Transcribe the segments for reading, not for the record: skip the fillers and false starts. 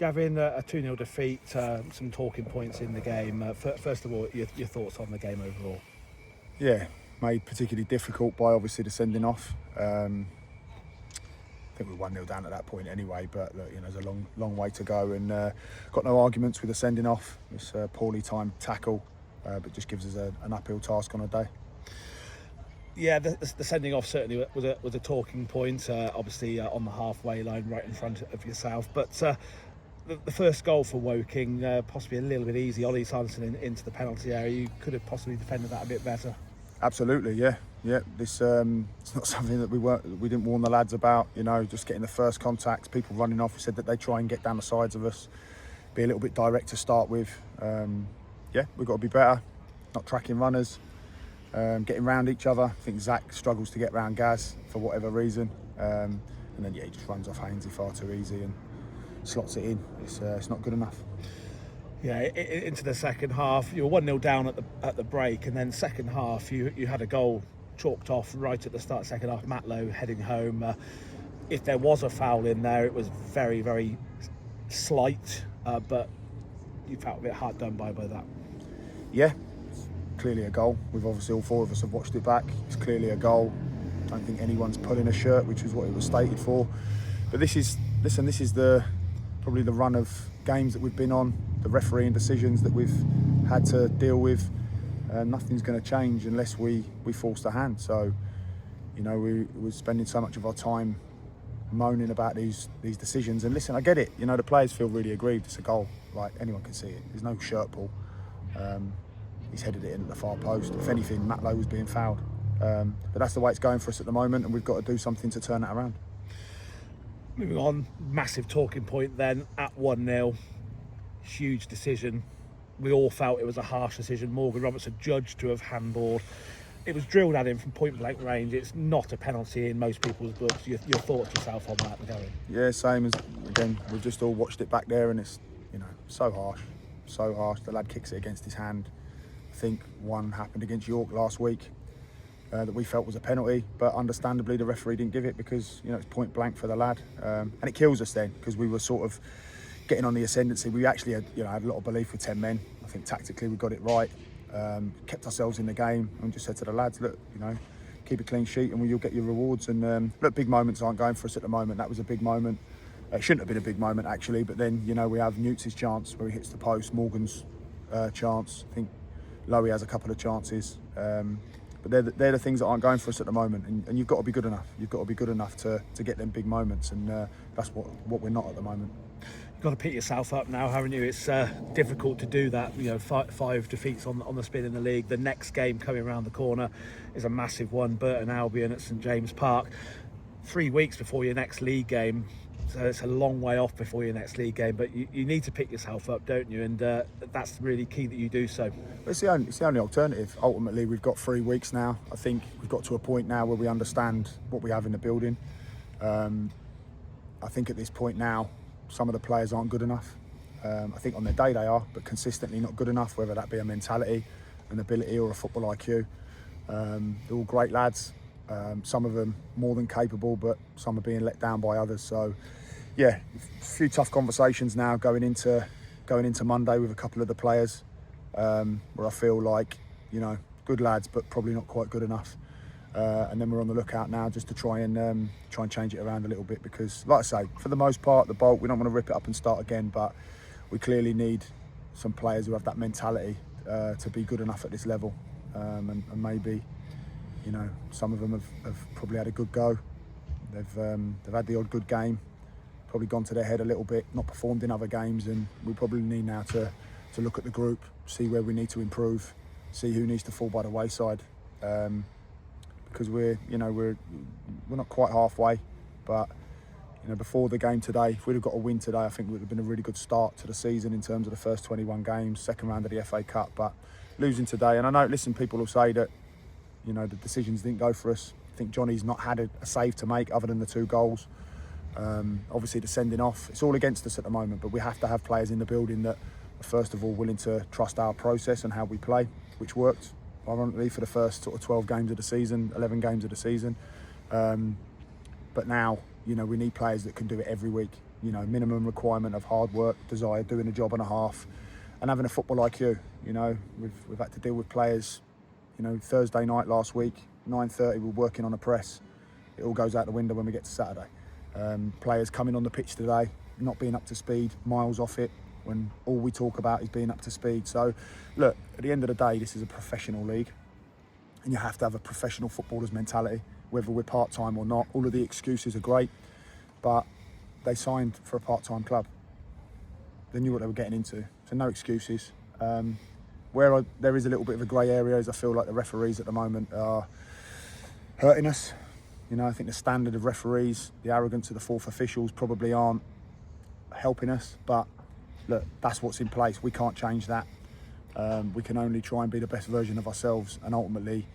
Gavin, a 2-0 defeat, some talking points in the game. First of all, your thoughts on the game overall? Yeah, made particularly difficult by obviously the sending off. I think we were 1-0 down at that point anyway, but look, there's a long way to go, and got no arguments with the sending off. It's a poorly timed tackle, but just gives us an uphill task on a day. Yeah, the sending off certainly was a talking point, obviously on the halfway line right in front of yourself. But the first goal for Woking, possibly a little bit easy. Ollie Sanderson into the penalty area. You could have possibly defended that a bit better. Absolutely, yeah. This it's not something that we didn't warn the lads about. Just getting the first contacts, people running off. We said that they try and get down the sides of us, be a little bit direct to start with. We've got to be better, not tracking runners. Getting round each other. I think Zach struggles to get round Gaz for whatever reason, and then he just runs off Hainsey far too easy and slots it in. It's not good enough. Yeah, into the second half, you were 1-0 down at the break, and then second half you had a goal chalked off right at the start of second half. Matlow heading home. If there was a foul in there, it was very, very slight, but you felt a bit hard done by that. Yeah. Clearly a goal. We've obviously, all four of us have watched it back. It's clearly a goal. I don't think anyone's pulling a shirt, which is what it was stated for. But this is probably the run of games that we've been on, the refereeing decisions that we've had to deal with. Nothing's going to change unless we force the hand. So, we're spending so much of our time moaning about these decisions. And listen, I get it. The players feel really aggrieved. It's a goal. Like, anyone can see it. There's no shirt pull. He's headed it in at the far post. If anything, Matlow was being fouled. But that's the way it's going for us at the moment, and we've got to do something to turn that around. Moving on, massive talking point then at 1-0. Huge decision. We all felt it was a harsh decision. Morgan Robertson judged to have handballed. It was drilled at him from point blank range. It's not a penalty in most people's books. Your thoughts yourself on that, Gary? Yeah, same as, again, we've just all watched it back there, and it's, so harsh. So harsh. The lad kicks it against his hand. I think one happened against York last week that we felt was a penalty, but understandably the referee didn't give it because it's point blank for the lad, and it kills us then because we were sort of getting on the ascendancy. We actually had a lot of belief with 10 men. I think tactically we got it right, kept ourselves in the game, and just said to the lads, look, keep a clean sheet and you'll get your rewards. And look, big moments aren't going for us at the moment. That was a big moment. It shouldn't have been a big moment actually, but then we have Newts' chance where he hits the post, Morgan's chance. I think Lowy has a couple of chances, but they're the things that aren't going for us at the moment, and you've got to be good enough. You've got to be good enough to get them big moments, and that's what we're not at the moment. You've got to pick yourself up now, haven't you? It's difficult to do that. 5 defeats on the spin in the league. The next game coming around the corner is a massive one, Burton Albion at St James Park. 3 weeks before your next league game. So it's a long way off before your next league game, but you need to pick yourself up, don't you? And that's really key that you do so. It's the only alternative. Ultimately, we've got 3 weeks now. I think we've got to a point now where we understand what we have in the building. I think at this point now, some of the players aren't good enough. I think on their day they are, but consistently not good enough, whether that be a mentality, an ability or a football IQ. They're all great lads. Some of them more than capable, but some are being let down by others. So, yeah, a few tough conversations now going into Monday with a couple of the players, where I feel like good lads, but probably not quite good enough. And then we're on the lookout now just to try and change it around a little bit, because, like I say, for the most part, the Bolt, we don't want to rip it up and start again, but we clearly need some players who have that mentality to be good enough at this level, and maybe. Some of them have probably had a good go. They've had the odd good game, probably gone to their head a little bit, not performed in other games, and we probably need now to look at the group, see where we need to improve, see who needs to fall by the wayside, because we're not quite halfway, but before the game today, if we'd have got a win today, I think it would have been a really good start to the season in terms of the first 21 games, second round of the FA Cup. But losing today, and I know, listen, people will say that the decisions didn't go for us. I think Johnny's not had a save to make other than the 2 goals. Obviously the sending off, it's all against us at the moment, but we have to have players in the building that are first of all willing to trust our process and how we play, which worked ironically for the first sort of 12 games of the season, 11 games of the season. But now, we need players that can do it every week. You know, minimum requirement of hard work, desire, doing a job and a half, and having a football IQ. You know, we've had to deal with players. You know, Thursday night last week, 9:30, we're working on a press. It all goes out the window when we get to Saturday. Players coming on the pitch today, not being up to speed, miles off it, when all we talk about is being up to speed. So, look, at the end of the day, this is a professional league, and you have to have a professional footballer's mentality, whether we're part-time or not. All of the excuses are great, but they signed for a part-time club. They knew what they were getting into, so no excuses. There is a little bit of a grey area is I feel like the referees at the moment are hurting us. You know, I think the standard of referees, the arrogance of the fourth officials probably aren't helping us. But look, that's what's in place. We can't change that. We can only try and be the best version of ourselves. And ultimately,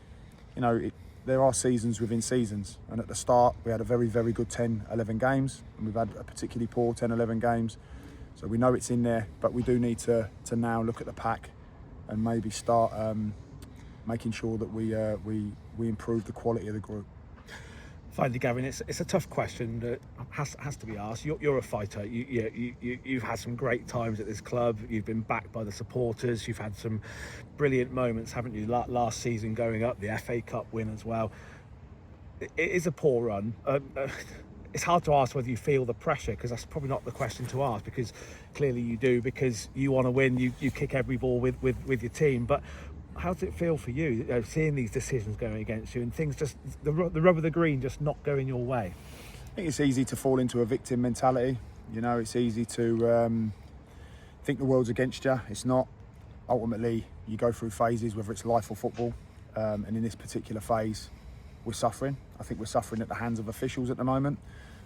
you know, there are seasons within seasons. And at the start, we had a very, very good 10, 11 games. And we've had a particularly poor 10, 11 games. So we know it's in there, but we do need to now look at the pack and maybe start making sure that we improve the quality of the group. Finally, Gavin, it's a tough question that has to be asked. You're a fighter. You've had some great times at this club. You've been backed by the supporters. You've had some brilliant moments, haven't you? Last season going up, the FA Cup win as well. It is a poor run. It's hard to ask whether you feel the pressure, because that's probably not the question to ask, because clearly you do, because you want to win. You kick every ball with your team. But how does it feel for you, seeing these decisions going against you and things just, the rub of the green just not going your way? I think it's easy to fall into a victim mentality. You know, it's easy to think the world's against you. It's not. Ultimately, you go through phases, whether it's life or football. And in this particular phase, we're suffering. I think we're suffering at the hands of officials at the moment.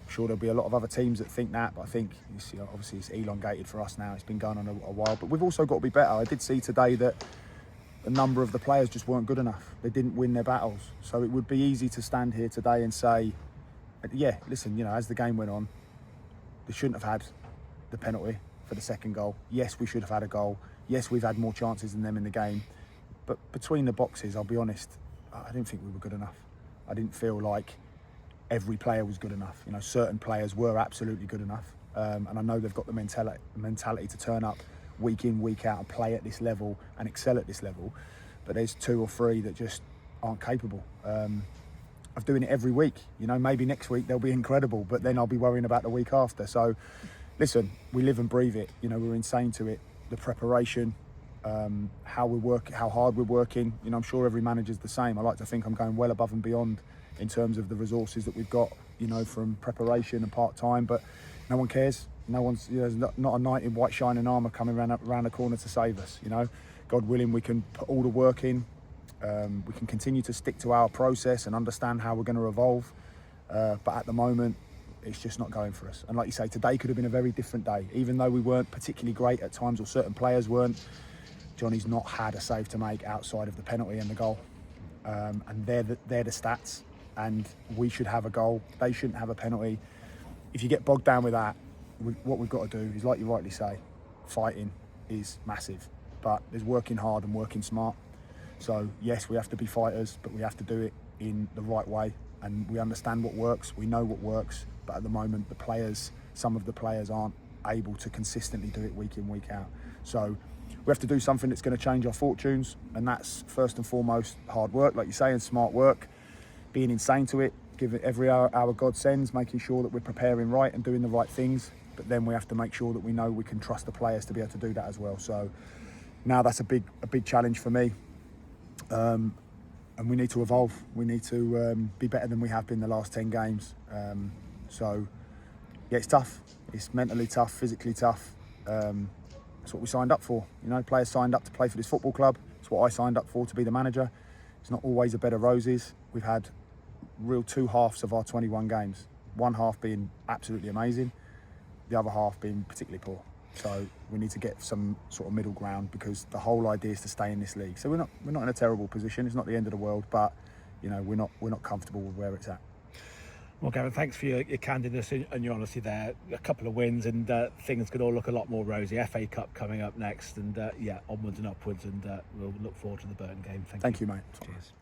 I'm sure there'll be a lot of other teams that think that, but I think obviously it's elongated for us now. It's been going on a while, but we've also got to be better. I did see today that a number of the players just weren't good enough. They didn't win their battles. So it would be easy to stand here today and say, yeah, listen, you know, as the game went on, they shouldn't have had the penalty for the second goal. Yes, we should have had a goal. Yes, we've had more chances than them in the game. But between the boxes, I'll be honest, I didn't think we were good enough. I didn't feel like every player was good enough. You know, certain players were absolutely good enough. And I know they've got the mentality to turn up week in, week out and play at this level and excel at this level. But there's 2 or 3 that just aren't capable of doing it every week. You know, maybe next week they'll be incredible, but then I'll be worrying about the week after. So listen, we live and breathe it. You know, we're insane to it. The preparation, how we work, how hard we're working. You know, I'm sure every manager's the same. I like to think I'm going well above and beyond in terms of the resources that we've got, you know, from preparation and part-time, but no one cares. No one's, you know, there's not a knight in white shining armour coming around the corner to save us. You know, God willing, we can put all the work in. We can continue to stick to our process and understand how we're going to evolve. But at the moment, it's just not going for us. And like you say, today could have been a very different day. Even though we weren't particularly great at times, or certain players weren't, Johnny's not had a save to make outside of the penalty and the goal. And they're the stats. And we should have a goal. They shouldn't have a penalty. If you get bogged down with that, what we've got to do is, like you rightly say, fighting is massive. But there's working hard and working smart. So yes, we have to be fighters, but we have to do it in the right way. And we understand what works. We know what works. But at the moment, some of the players aren't able to consistently do it week in, week out. So we have to do something that's going to change our fortunes. And that's first and foremost hard work, like you say, and smart work. Being insane to it, give it every hour God sends, making sure that we're preparing right and doing the right things. But then we have to make sure that we know we can trust the players to be able to do that as well. So now that's a big challenge for me. And we need to evolve. We need to be better than we have been the last 10 games. So yeah, it's tough. It's mentally tough, physically tough. That's what we signed up for. You know, players signed up to play for this football club. It's what I signed up for, to be the manager. It's not always a bed of roses. We've had real 2 halves of our 21 games. One half being absolutely amazing, the other half being particularly poor. So we need to get some sort of middle ground, because the whole idea is to stay in this league. So we're not in a terrible position. It's not the end of the world, but you know, we're not comfortable with where it's at. Well, Gavin, thanks for your candidness and your honesty there. A couple of wins and things could all look a lot more rosy. FA Cup coming up next, and yeah, onwards and upwards, and we'll look forward to the Burton game. Thank you, mate. Cheers.